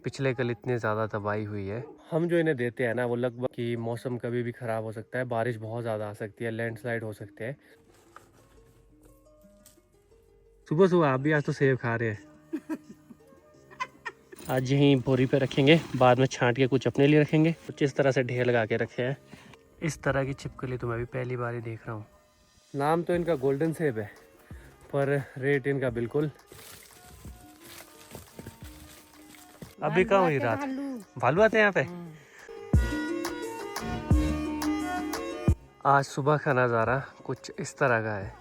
पिछले कल इतनी ज़्यादा तबाही हुई है। हम जो इन्हें देते हैं ना वो लगभग कि मौसम कभी भी ख़राब हो सकता है, बारिश बहुत ज़्यादा आ सकती है, लैंडस्लाइड हो सकते हैं। सुबह सुबह आप भी आज तो सेब खा रहे हैं। आज यहीं बोरी पे रखेंगे, बाद में छांट के कुछ अपने लिए रखेंगे। कुछ इस तरह से ढेर लगा के रखे हैं। इस तरह की छिपकली तो मैं भी पहली बार ही देख रहा हूँ। नाम तो इनका गोल्डन सेब है, पर रेट इनका बिल्कुल। अभी कहाँ हुई रात? भालू आते हैं यहाँ पे। आज सुबह का नज़ारा कुछ इस तरह का है।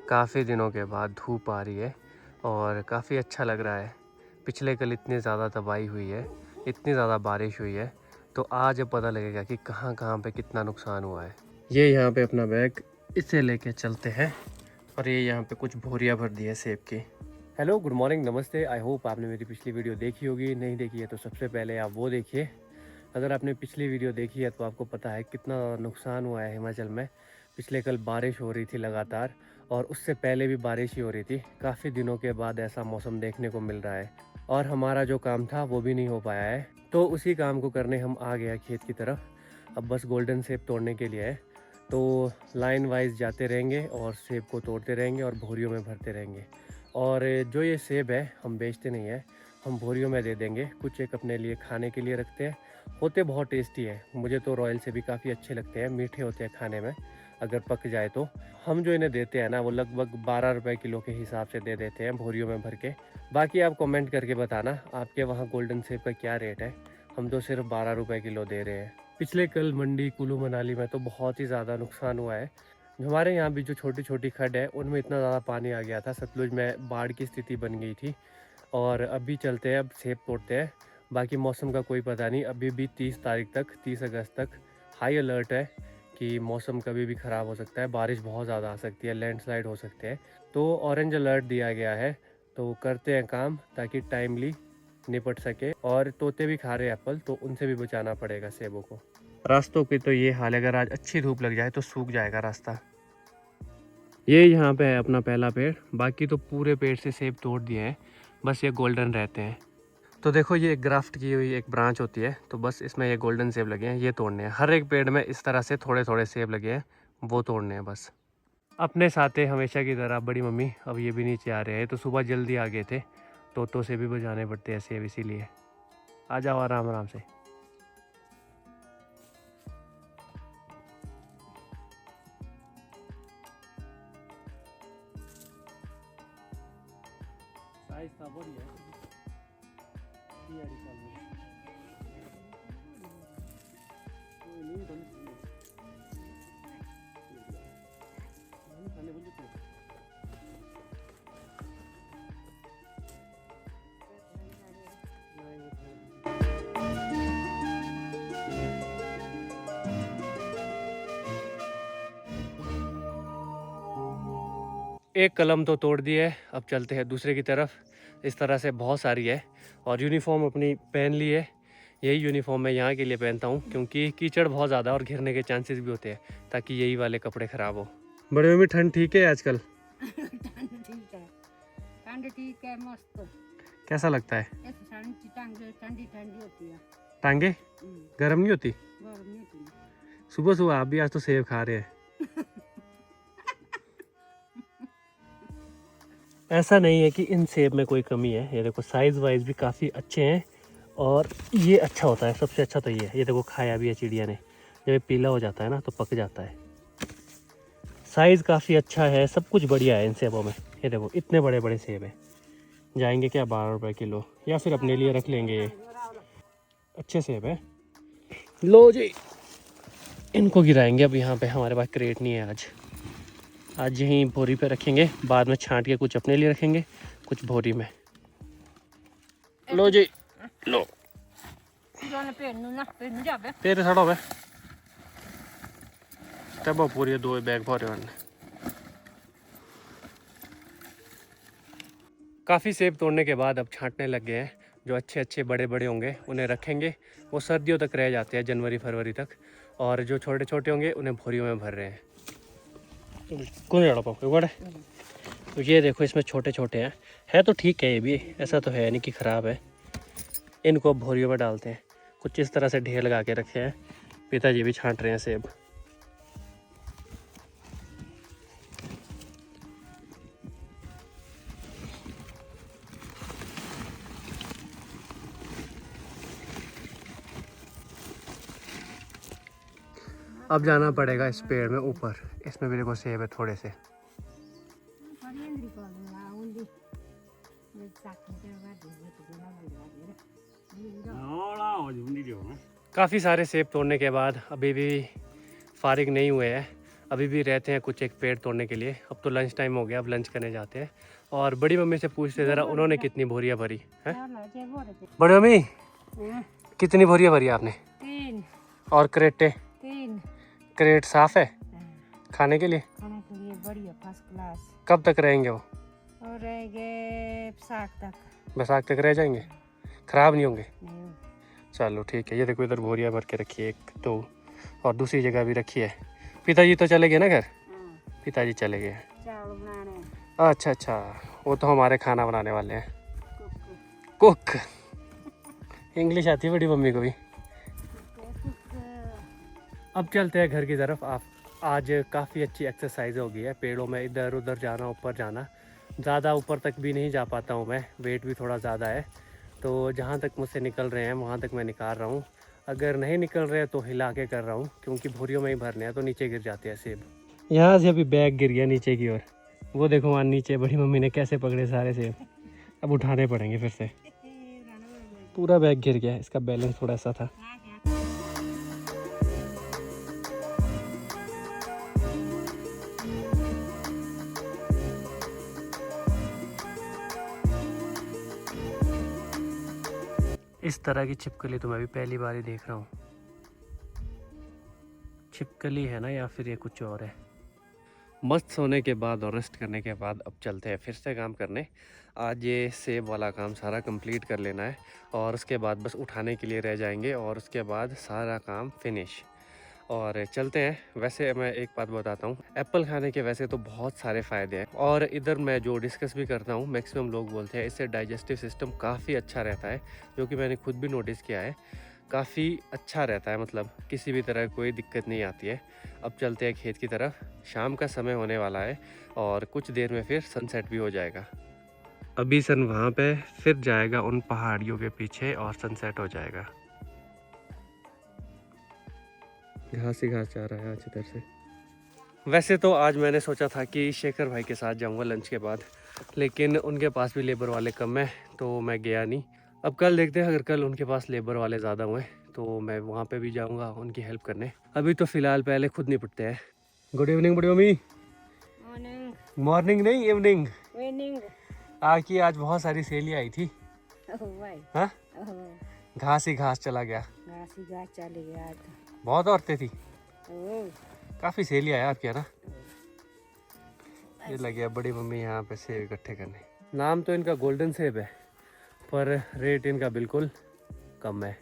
काफ़ी दिनों के बाद धूप आ रही है और काफ़ी अच्छा लग रहा है। पिछले कल इतनी ज़्यादा तबाही हुई है, इतनी ज़्यादा बारिश हुई है, तो आज पता लगेगा कि कहाँ कहाँ पे कितना नुकसान हुआ है। ये यहाँ पे अपना बैग इसे लेके चलते हैं और ये यहाँ पे कुछ बोरियाँ भर दी है सेब की। हेलो, गुड मॉर्निंग, नमस्ते। आई होप आपने मेरी पिछली वीडियो देखी होगी। नहीं देखी है तो सबसे पहले आप वो देखिए। अगर आपने पिछली वीडियो देखी है तो आपको पता है कितना नुकसान हुआ है हिमाचल में। पिछले कल बारिश हो रही थी लगातार, और उससे पहले भी बारिश ही हो रही थी। काफ़ी दिनों के बाद ऐसा मौसम देखने को मिल रहा है और हमारा जो काम था वो भी नहीं हो पाया है। तो उसी काम को करने हम आ गए खेत की तरफ। अब बस गोल्डन सेब तोड़ने के लिए है, तो लाइन वाइज जाते रहेंगे और सेब को तोड़ते रहेंगे और बोरियों में भरते रहेंगे। और जो ये सेब है हम बेचते नहीं है, हम बोरियों में दे देंगे। कुछ एक अपने लिए खाने के लिए रखते हैं। होते बहुत टेस्टी है, मुझे तो रॉयल से भी काफ़ी अच्छे लगते हैं, मीठे होते हैं खाने में अगर पक जाए तो। हम जो इन्हें देते हैं ना वो लगभग 12 रुपये किलो के हिसाब से दे देते हैं बोरियों में भर के। बाकी आप कमेंट करके बताना आपके वहाँ गोल्डन सेब का क्या रेट है। हम तो सिर्फ 12 रुपये किलो दे रहे हैं। पिछले कल मंडी कुल्लू मनाली में तो बहुत ही ज़्यादा नुकसान हुआ है। हमारे यहाँ भी जो छोटी छोटी खड्ड है उनमें इतना ज़्यादा पानी आ गया था, सतलुज में बाढ़ की स्थिति बन गई थी। और अभी चलते हैं, अब सेब तोड़ते हैं। बाकी मौसम का कोई पता नहीं, अभी भी 30 तारीख तक, 30 अगस्त तक हाई अलर्ट है कि मौसम कभी भी ख़राब हो सकता है, बारिश बहुत ज़्यादा आ सकती है, लैंडस्लाइड हो सकते हैं। तो ऑरेंज अलर्ट दिया गया है, तो करते हैं काम ताकि टाइमली निपट सके। और तोते भी खा रहे हैं एप्पल, तो उनसे भी बचाना पड़ेगा सेबों को। रास्तों की तो ये हाल है, अगर आज अच्छी धूप लग जाए तो सूख जाएगा रास्ता। ये यहाँ पे है अपना पहला पेड़, बाकी तो पूरे पेड़ से सेब तोड़ दिए हैं, बस ये गोल्डन रहते हैं। तो देखो ये ग्राफ्ट की हुई एक ब्रांच होती है, तो बस इसमें ये गोल्डन सेब लगे हैं, ये तोड़ने हैं। हर एक पेड़ में इस तरह से थोड़े थोड़े सेब लगे हैं, वो तोड़ने हैं बस। अपने साथ है हमेशा की तरह बड़ी मम्मी, अब ये भी नीचे आ रहे हैं। तो सुबह जल्दी आ गए थे, तोतों से भी बजाने पड़ते हैं सेब, इसीलिए आ जाओ आराम आराम से। साइज था बढ़िया है। एक कलम तो तोड़ दी है, अब चलते हैं दूसरे की तरफ। इस तरह से बहुत सारी है, और यूनिफॉर्म अपनी पहन ली है। यही यूनिफॉर्म मैं यहाँ के लिए पहनता हूँ क्योंकि कीचड़ बहुत ज़्यादा और गिरने के चांसेस भी होते हैं, ताकि यही वाले कपड़े ख़राब हो। बड़े मम्मी ठंड ठीक है आजकल? ठंड ठीक है, ठंड ठीक है, मस्त। कैसा लगता है? ठंडी ठंडी होती है। टांगे गर्म नहीं होती? गर्म नहीं होती। सुबह सुबह आप भी आज तो सेब खा रहे हैं। ऐसा नहीं है कि इन सेब में कोई कमी है, ये देखो साइज़ वाइज भी काफ़ी अच्छे हैं, और ये अच्छा होता है। सबसे अच्छा तो ये देखो खाया भी है चिड़िया ने। जब ये पीला हो जाता है ना तो पक जाता है। साइज़ काफ़ी अच्छा है, सब कुछ बढ़िया है इन सेबों में। ये देखो इतने बड़े बड़े सेब हैं। जाएंगे क्या 12 रुपये किलो, या फिर अपने लिए रख लेंगे। ये अच्छे सेब है। लो जी, इनको गिराएंगे अब। यहाँ पे हमारे पास क्रेट नहीं है आज यहीं बोरी पे रखेंगे, बाद में छांट के कुछ अपने लिए रखेंगे, कुछ बोरी में। लो जी, लो तेरे सड़ो में तब पूरी 2 बैग भरे वाले। काफ़ी सेब तोड़ने के बाद अब छांटने लग गए हैं। जो अच्छे अच्छे बड़े बड़े होंगे उन्हें रखेंगे, वो सर्दियों तक रह जाते हैं, जनवरी फरवरी तक। और जो छोटे छोटे होंगे उन्हें बोरियों में भर रहे हैं। कौन जड़ा पाओ? तो ये देखो इसमें छोटे छोटे हैं, है तो ठीक है, ये भी ऐसा तो है नहीं कि ख़राब है। इनको अब भोरियों में डालते हैं। कुछ इस तरह से ढेर लगा के रखे हैं। पिताजी भी छांट रहे हैं सेब। अब जाना पड़ेगा इस पेड़ में ऊपर। इसमें भी देखो सेब है थोड़े से। काफ़ी सारे सेब तोड़ने के बाद अभी भी फारिग नहीं हुए हैं। अभी भी रहते हैं कुछ एक पेड़ तोड़ने के लिए। अब तो लंच टाइम हो गया, अब लंच करने जाते हैं। और बड़ी मम्मी से पूछते ज़रा उन्होंने कितनी बोरियां भरी हैं। बड़ी मम्मी कितनी बोरियां भरी आपने? 3। और क्रेटे? 3। क्रेट साफ है खाने के लिए? खाने के लिए बढ़िया फर्स्ट क्लास। कब तक रहेंगे वो? और रहेंगे बैसाख तक। बैसाख तक रह जाएंगे? ख़राब नहीं होंगे? नहीं। चलो ठीक है। ये देखो इधर बोरियां भर के रखी है 1 2 और दूसरी जगह भी रखी है। पिताजी तो चले गए ना घर? पिताजी चले गए। चावल बनाने। अच्छा अच्छा, वो तो हमारे खाना बनाने वाले हैं। कुक। इंग्लिश आती है बड़ी मम्मी को भी। अब चलते हैं घर की तरफ। आप आज काफ़ी अच्छी एक्सरसाइज हो गई है। पेड़ों में इधर उधर जाना, ऊपर जाना। ज़्यादा ऊपर तक भी नहीं जा पाता हूँ मैं, वेट भी थोड़ा ज़्यादा है। तो जहाँ तक मुझसे निकल रहे हैं वहाँ तक मैं निकाल रहा हूँ। अगर नहीं निकल रहे तो हिला के कर रहा हूँ, क्योंकि भूरियों में ही भरने हैं तो नीचे गिर जाते हैं सेब। यहाँ से अभी बैग गिर गया नीचे की ओर। वो देखो वहाँ नीचे बड़ी मम्मी ने कैसे पकड़े सारे सेब। अब उठाने पड़ेंगे फिर से। पूरा बैग गिर गया, इसका बैलेंस थोड़ा सा था। इस तरह की छिपकली तो मैं भी पहली बार ही देख रहा हूँ। छिपकली है ना, या फिर ये कुछ और है। मस्त सोने के बाद और रेस्ट करने के बाद अब चलते हैं फिर से काम करने। आज ये सेब वाला काम सारा कंप्लीट कर लेना है और उसके बाद बस उठाने के लिए रह जाएंगे और उसके बाद सारा काम फिनिश। और चलते हैं। वैसे मैं एक बात बताता हूँ, एप्पल खाने के वैसे तो बहुत सारे फ़ायदे हैं और इधर मैं जो डिस्कस भी करता हूँ मैक्सिमम लोग बोलते हैं इससे डाइजेस्टिव सिस्टम काफ़ी अच्छा रहता है, जो कि मैंने खुद भी नोटिस किया है। काफ़ी अच्छा रहता है, मतलब किसी भी तरह कोई दिक्कत नहीं आती है। अब चलते हैं खेत की तरफ। शाम का समय होने वाला है और कुछ देर में फिर सनसेट भी हो जाएगा। अभी सन वहाँ पे फिर जाएगा उन पहाड़ियों के पीछे और सनसेट हो जाएगा। घास ही घास जा रहा है आज इधर से। वैसे तो आज मैंने सोचा था कि शेखर भाई के साथ जाऊंगा लंच के बाद, लेकिन उनके पास भी लेबर वाले कम है तो मैं गया नहीं। अब कल देखते हैं, अगर कल उनके पास लेबर वाले ज़्यादा हुए तो मैं वहाँ पे भी जाऊंगा उनकी हेल्प करने। अभी तो फ़िलहाल पहले खुद निपटते हैं। गुड इवनिंग बड़ी मम्मी। मॉर्निंग। मॉर्निंग नहीं, इवनिंग। इवनिंग। आज बहुत सारी सहेलियाँ आई थी। भाई। हाँ, घास ही घास चला गया। घास ही घास चले गया। बहुत औरतें थी, काफ़ी सहेलियाँ है आपकी, है ना। ये लगे बड़ी मम्मी यहाँ पे सेब इकट्ठे करने। नाम तो इनका गोल्डन सेब है पर रेट इनका बिल्कुल कम है।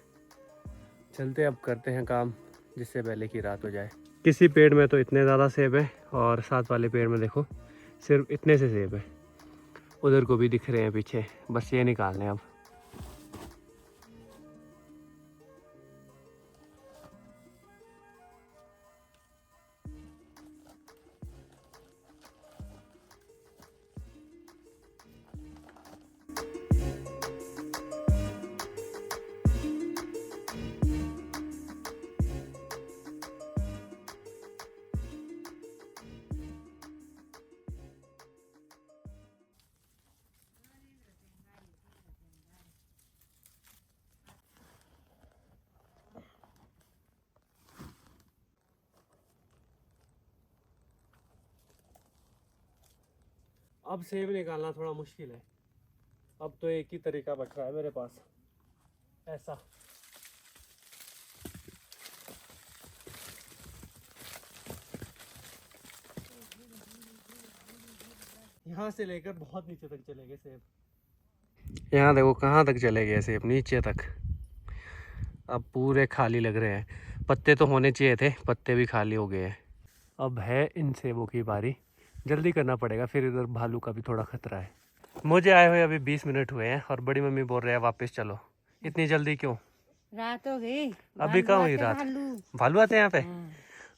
चलते अब करते हैं काम जिससे पहले की रात हो जाए। किसी पेड़ में तो इतने ज़्यादा सेब है और साथ वाले पेड़ में देखो सिर्फ इतने से सेब है। उधर को भी दिख रहे हैं पीछे, बस ये निकालने हैं अब। अब सेब निकालना थोड़ा मुश्किल है। अब तो एक ही तरीका बच रहा है मेरे पास, ऐसा। यहाँ से लेकर बहुत नीचे तक चले गए सेब। यहाँ देखो कहाँ तक चले गए सेब, नीचे तक। अब पूरे खाली लग रहे हैं। पत्ते तो होने चाहिए थे, पत्ते भी खाली हो गए हैं। अब है इन सेबों की बारी, जल्दी करना पड़ेगा, फिर इधर भालू का भी थोड़ा खतरा है। मुझे आए हुए अभी 20 मिनट हुए हैं और बड़ी मम्मी बोल रहे हैं वापस चलो। इतनी जल्दी क्यों? रात हो गई। अभी कहाँ हुई रात? भालू। भालू आते हैं यहाँ पे? हाँ।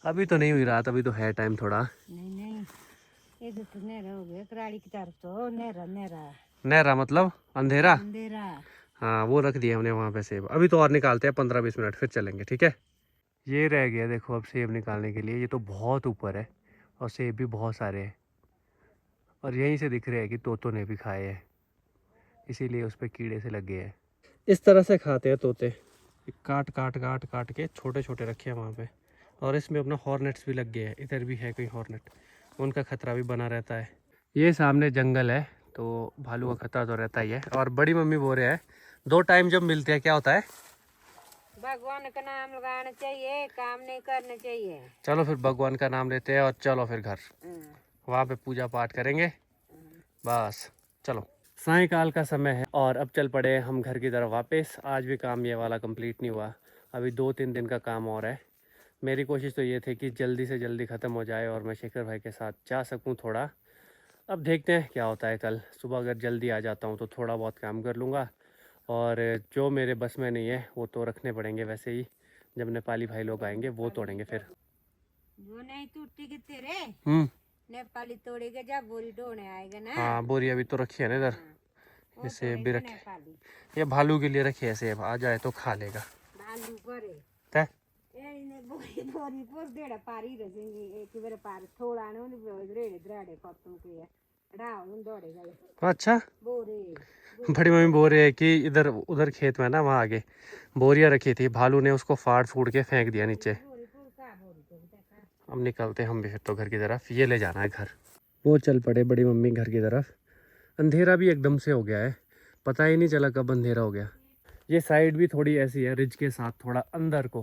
अभी तो नहीं हुई रात, अभी तो है टाइम थोड़ा। नहीं नहीं, ये तो नेरा हो गया कराड़ी की तरफ तो नेरा नेरा नहरा मतलब अंधेरा? अंधेरा। हाँ वो रख दिए हमने वहाँ पे सेब, अभी तो और निकालते हैं 15-20 मिनट फिर चलेंगे, ठीक है। ये रह गया देखो अब सेब निकालने के लिए, ये तो बहुत ऊपर है और सेब भी बहुत सारे हैं और यहीं से दिख रहे हैं कि तोतों ने भी खाए हैं, इसीलिए उस पर कीड़े से लगे हैं। इस तरह से खाते हैं तोते, काट काट काट काट के छोटे छोटे रखे हैं वहाँ पे। और इसमें अपना हॉर्नेट्स भी लग गए हैं, इधर भी है कोई हॉर्नेट, उनका खतरा भी बना रहता है। ये सामने जंगल है तो भालू का खतरा तो रहता ही है। और बड़ी मम्मी बोल रहे हैं 2 टाइम जब मिलते हैं क्या होता है? भगवान का नाम लगाना चाहिए, काम नहीं करना चाहिए। चलो फिर भगवान का नाम लेते हैं और चलो फिर घर, वहाँ पे पूजा पाठ करेंगे बस। चलो सायंकाल का समय है और अब चल पड़े हम घर की तरफ वापस। आज भी काम ये वाला कंप्लीट नहीं हुआ, अभी 2-3 दिन का काम और है। मेरी कोशिश तो ये थी कि जल्दी से जल्दी ख़त्म हो जाए और मैं शेखर भाई के साथ जा सकूं थोड़ा। अब देखते हैं क्या होता है। कल सुबह अगर जल्दी आ जाता हूं तो थोड़ा बहुत काम कर लूँगा और जो मेरे बस में नहीं है वो तो रखने पड़ेंगे वैसे ही, जब नेपाली भाई लोग आएंगे वो तोड़ेंगे फिर। वो नहीं टूटी के तेरे नेपाली तोड़ेगा जब बोरी ढोने आएगा ना। हाँ बोरी अभी तो रखी है ना इधर, वो ये सेब भी रखे, नेपाली ये भालू के लिए रखे है सेब, आ जाए तो खा लेगा। भालू करे तय ने बोरी बोरी पोर देड़ा पारी रजेंगे एक बार पार थोड़ा ने रेड़े द्राड़े पत्तों के डाव उन दौड़ेगा। अच्छा बोरे बड़ी मम्मी बोल रही है कि इधर उधर खेत में ना वहाँ आगे बोरियां रखी थी, भालू ने उसको फाड़ फूड़ के फेंक दिया नीचे। अब निकलते हम भी फिर तो घर की तरफ, ये ले जाना है घर। वो चल पड़े बड़ी मम्मी घर की तरफ। अंधेरा भी एकदम से हो गया है, पता ही नहीं चला कब अंधेरा हो गया। ये साइड भी थोड़ी ऐसी है रिज के साथ थोड़ा अंदर को,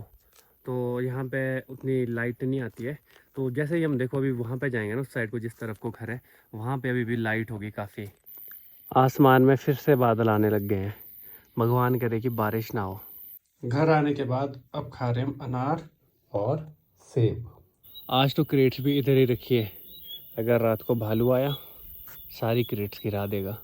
तो यहाँ पे उतनी लाइट नहीं आती है। तो जैसे ही हम देखो अभी वहाँ पे जाएंगे ना उस साइड को जिस तरफ को घर है, वहाँ पे अभी भी लाइट होगी काफ़ी। आसमान में फिर से बादल आने लग गए हैं, भगवान करे कि बारिश ना हो। घर आने के बाद अब खा रहे हम अनार और सेब। आज तो क्रेट्स भी इधर ही रखी है, अगर रात को भालू आया सारी क्रेट्स गिरा देगा।